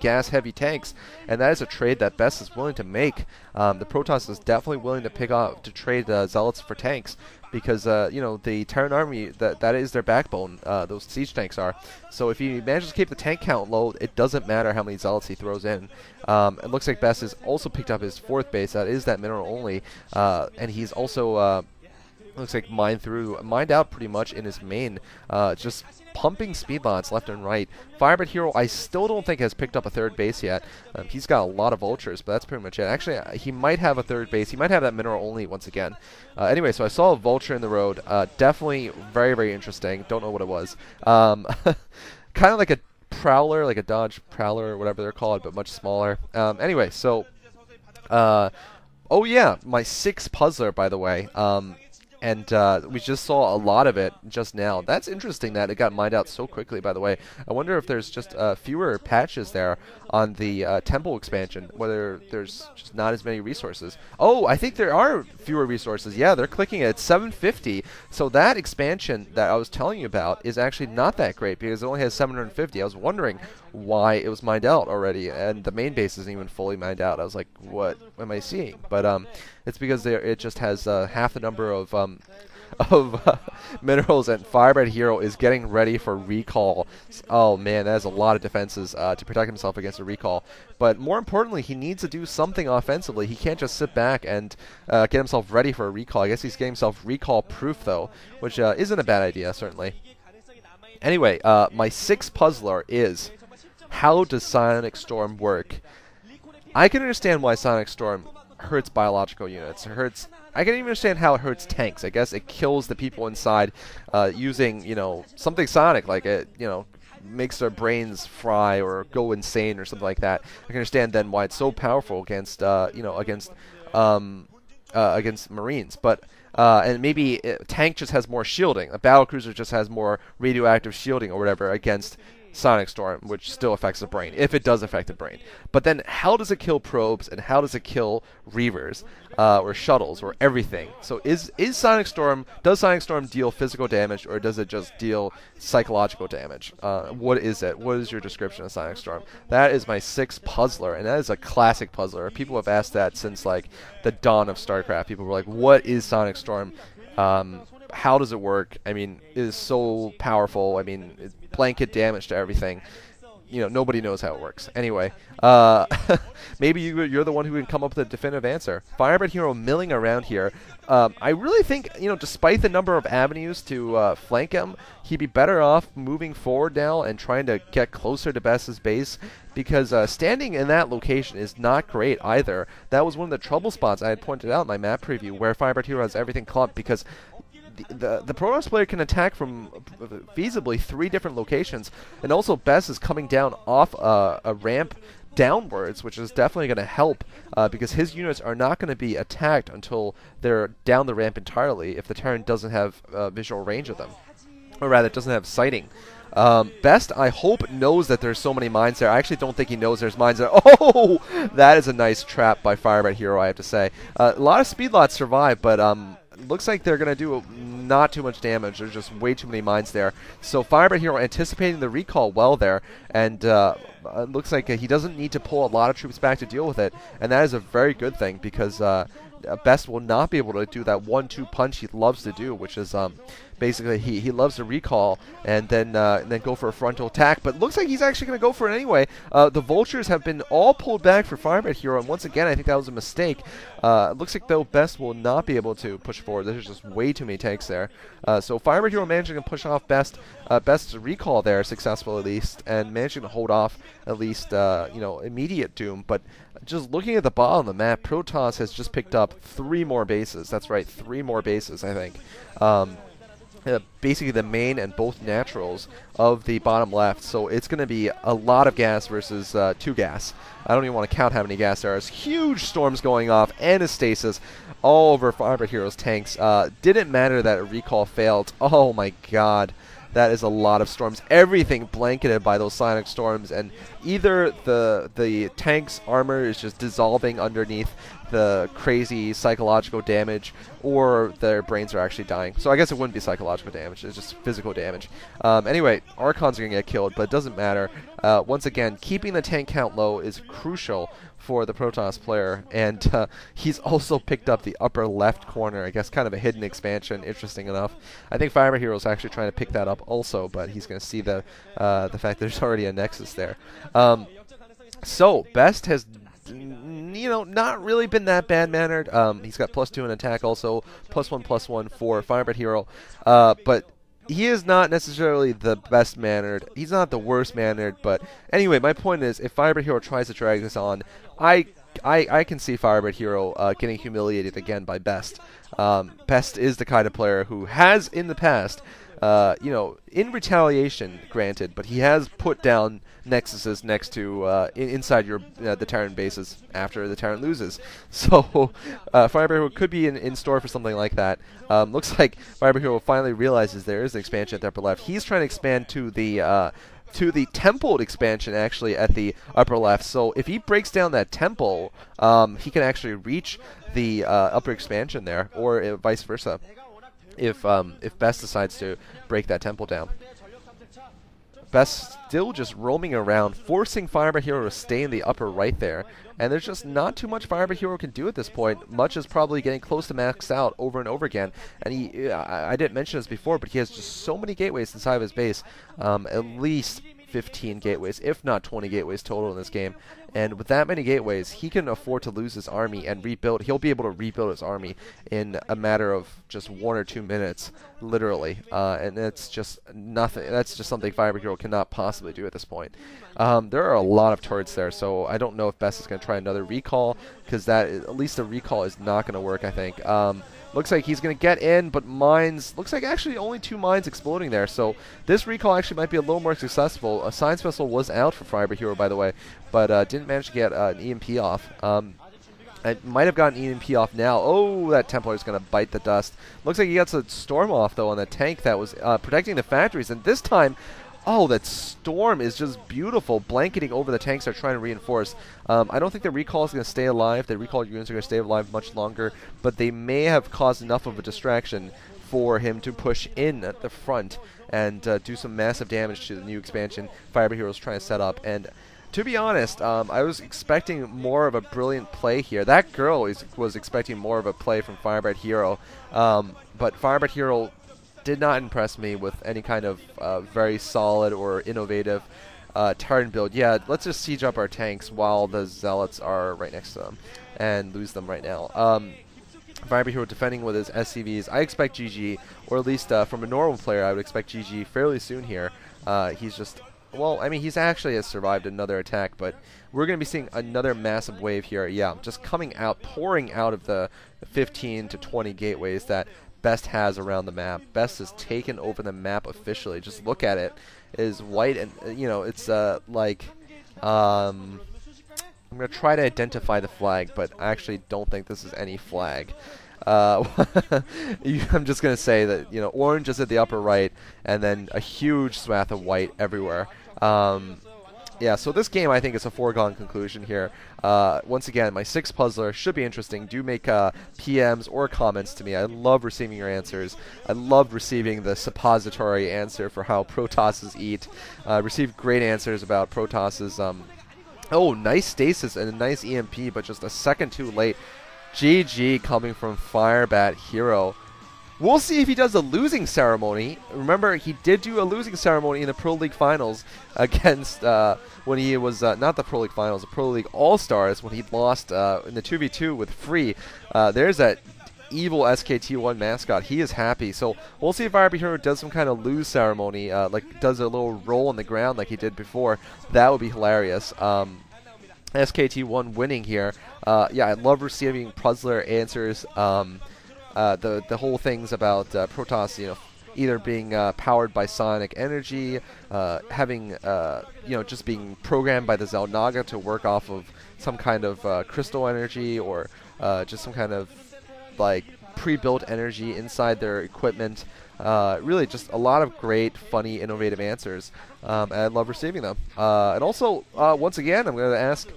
gas-heavy tanks, and that is a trade that Best is willing to make. The Protoss is definitely willing to trade Zealots for tanks, because you know, the Terran army, that is their backbone. Those siege tanks are. So if he manages to keep the tank count low, it doesn't matter how many Zealots he throws in. It looks like Best has also picked up his 4th base. That is that mineral only, and he's also looks like mined out pretty much in his main, just pumping speed lots left and right. Firebathero, I still don't think has picked up a 3rd base yet. He's got a lot of vultures, but that's pretty much it. Actually, he might have a 3rd base. He might have that mineral only once again. Anyway, so I saw a vulture in the road. Definitely very, very interesting. Don't know what it was. Kind of like a prowler, like a Dodge Prowler or whatever they're called, but much smaller. Anyway, so oh yeah, my 6 Puzzler, by the way. And we just saw a lot of it just now. That's interesting that it got mined out so quickly, by the way. I wonder if there's just fewer patches there on the temple expansion, whether there's just not as many resources. Oh, I think there are fewer resources. Yeah, they're clicking at 750. So that expansion that I was telling you about is actually not that great, because it only has 750. I was wondering why it was mined out already, and the main base isn't even fully mined out. I was like, what am I seeing? But it's because it just has half the number of minerals, and Firebathero is getting ready for recall. Oh man, that has a lot of defenses to protect himself against a recall. But more importantly, he needs to do something offensively. He can't just sit back and get himself ready for a recall. I guess he's getting himself recall proof though, which isn't a bad idea, certainly. Anyway, my 6th Puzzler is, how does Psionic Storm work? I can understand why Psionic Storm hurts biological units. I can even understand how it hurts tanks. I guess it kills the people inside using, you know, something psionic, like it, you know, makes their brains fry or go insane or something like that. I can understand then why it's so powerful against, you know, against Marines. But and maybe tank just has more shielding. A battlecruiser just has more radioactive shielding or whatever against Psionic Storm, which still affects the brain, if it does affect the brain. But then how does it kill probes, and how does it kill reavers, or shuttles, or everything? So does Psionic Storm deal physical damage, or does it just deal psychological damage? What is it? What is your description of Psionic Storm? That is my 6th Puzzler, and that is a classic puzzler. People have asked that since like the dawn of StarCraft. People were like, what is Psionic Storm? How does it work? I mean, it is so powerful. I mean, it's blanket damage to everything. You know, nobody knows how it works. Anyway, maybe you're the one who can come up with a definitive answer. Firebathero milling around here. I really think, you know, despite the number of avenues to flank him, he'd be better off moving forward now and trying to get closer to Best's base, because standing in that location is not great either. That was one of the trouble spots I had pointed out in my map preview, where Firebathero has everything clumped, because the Protoss player can attack from feasibly 3 different locations, and also Best is coming down off a ramp downwards, which is definitely going to help, because his units are not going to be attacked until they're down the ramp entirely, if the Terran doesn't have visual range of them, or rather doesn't have sighting. Best, I hope, knows that there's so many mines there. I actually don't think he knows there's mines there. Oh, that is a nice trap by Firebathero, I have to say. A lot of speed lots survive, but looks like they're going to do not too much damage. There's just way too many mines there. So Firebathero anticipating the recall well there, and it looks like he doesn't need to pull a lot of troops back to deal with it, and that is a very good thing, because Best will not be able to do that 1-2 punch he loves to do, which is basically he loves to recall and then go for a frontal attack. But looks like he's actually going to go for it anyway. The vultures have been all pulled back for Firebathero, and once again I think that was a mistake. It looks like though Best will not be able to push forward. There's just way too many tanks there. So Firebathero managing to push off Best's recall there successful at least, and managing to hold off at least you know, immediate doom. But just looking at the bottom of the map, Protoss has just picked up 3 more bases. That's right, 3 more bases, I think. Basically the main and both naturals of the bottom left, so it's going to be a lot of gas versus 2 gas. I don't even want to count how many gas there are. There's huge storms going off and a stasis all over Firebathero's tanks. Didn't matter that a recall failed. Oh my god. that is a lot of storms. Everything blanketed by those psionic storms, and either the tank's armor is just dissolving underneath the crazy psychological damage, or their brains are actually dying. So I guess it wouldn't be psychological damage, it's just physical damage. Anyway, Archons are going to get killed, but it doesn't matter. Once again, keeping the tank count low is crucial for the Protoss player, and he's also picked up the upper left corner, I guess kind of a hidden expansion, interesting enough. I think Firebathero is actually trying to pick that up also, but he's going to see the fact that there's already a Nexus there. So, Best has, you know, not really been that bad-mannered. He's got +2 in attack also, +1/+1 for Firebathero, but he is not necessarily the best mannered. He's not the worst mannered, but anyway, my point is, if Firebathero tries to drag this on, I can see Firebathero getting humiliated again by Best. Best is the kind of player who has in the past, you know, in retaliation, granted, but he has put down Nexuses next to inside your the Terran bases after the Terran loses. So Firebathero could be in store for something like that. Looks like Firebathero finally realizes there is an expansion at the upper left. He's trying to expand to the templed expansion actually at the upper left. So if he breaks down that temple, he can actually reach the upper expansion there, or vice versa, if Best decides to break that temple down. Best still just roaming around, forcing Firebathero to stay in the upper right there. And there's just not too much Firebathero can do at this point. Much is probably getting close to maxed out over and over again. And I didn't mention this before, but he has just so many gateways inside of his base. At least 15 gateways, if not 20 gateways total in this game. And with that many gateways, he can afford to lose his army and rebuild. He'll be able to rebuild his army in a matter of just 1 or 2 minutes, literally. And it's just nothing. That's just something Firebathero cannot possibly do at this point. There are a lot of turrets there, so I don't know if Best is going to try another recall, because at least the recall is not going to work, I think. Looks like he's going to get in, but mines, looks like actually only 2 mines exploding there. So this recall actually might be a little more successful. A science vessel was out for Firebathero, by the way, but didn't manage to get an EMP off. I might have gotten EMP off now. Oh, that Templar is going to bite the dust. Looks like he gets a storm off, though, on the tank that was protecting the factories. And this time, oh, that storm is just beautiful, blanketing over the tanks they're trying to reinforce. I don't think the recall is going to stay alive. The recall units are going to stay alive much longer, but they may have caused enough of a distraction for him to push in at the front and do some massive damage to the new expansion Firebathero is trying to set up. And to be honest, I was expecting more of a brilliant play here. That girl was expecting more of a play from Firebathero, but Firebathero did not impress me with any kind of very solid or innovative Terran build. Yeah, let's just siege up our tanks while the Zealots are right next to them and lose them right now. Firebathero defending with his SCVs. I expect GG, or at least from a normal player, I would expect GG fairly soon here. He's just, well, I mean, he's actually has survived another attack, but we're going to be seeing another massive wave here. Yeah, just coming out, pouring out of the 15 to 20 gateways that Best has around the map. Best has taken over the map officially. Just look at it. It is white, and you know, it's like I'm gonna try to identify the flag, but I actually don't think this is any flag. I'm just gonna say that, you know, orange is at the upper right, and then a huge swath of white everywhere. Yeah, so this game I think is a foregone conclusion here. Once again, my 6 puzzler should be interesting. Do make PMs or comments to me. I love receiving your answers. I love receiving the suppository answer for how Protosses eat. Received great answers about Protosses. Oh, nice stasis and a nice EMP, but just a second too late. GG coming from Firebathero. We'll see if he does a losing ceremony. Remember, he did do a losing ceremony in the Pro League Finals against, when he was, not the Pro League Finals, the Pro League All-Stars, when he lost in the 2v2 with Free. There's that evil SKT1 mascot. He is happy. So we'll see if Firebathero does some kind of lose ceremony, like does a little roll on the ground like he did before. That would be hilarious. SKT1 winning here. Yeah, I love receiving puzzler answers. The whole things about Protoss, you know, either being powered by psionic energy, having, you know, just being programmed by the Xel'Naga to work off of some kind of crystal energy, or just some kind of like pre-built energy inside their equipment. Really, just a lot of great, funny, innovative answers, and I love receiving them. And also, once again, I'm going to ask,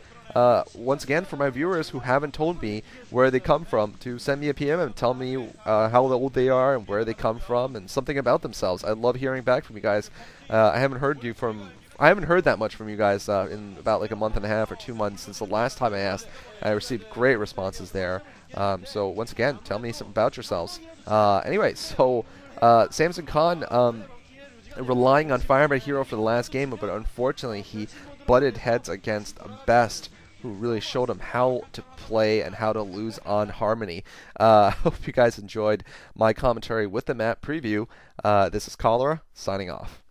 once again, for my viewers who haven't told me where they come from, to send me a PM and tell me how old they are and where they come from and something about themselves. I love hearing back from you guys. I haven't heard that much from you guys in about like a month and a half or 2 months since the last time I asked. I received great responses there. So once again, tell me something about yourselves. Anyway, so S.Khan relying on Firebathero for the last game, but unfortunately he butted heads against Best, who really showed him how to play and how to lose on Harmony. I hope you guys enjoyed my commentary with the map preview. This is Cholera, signing off.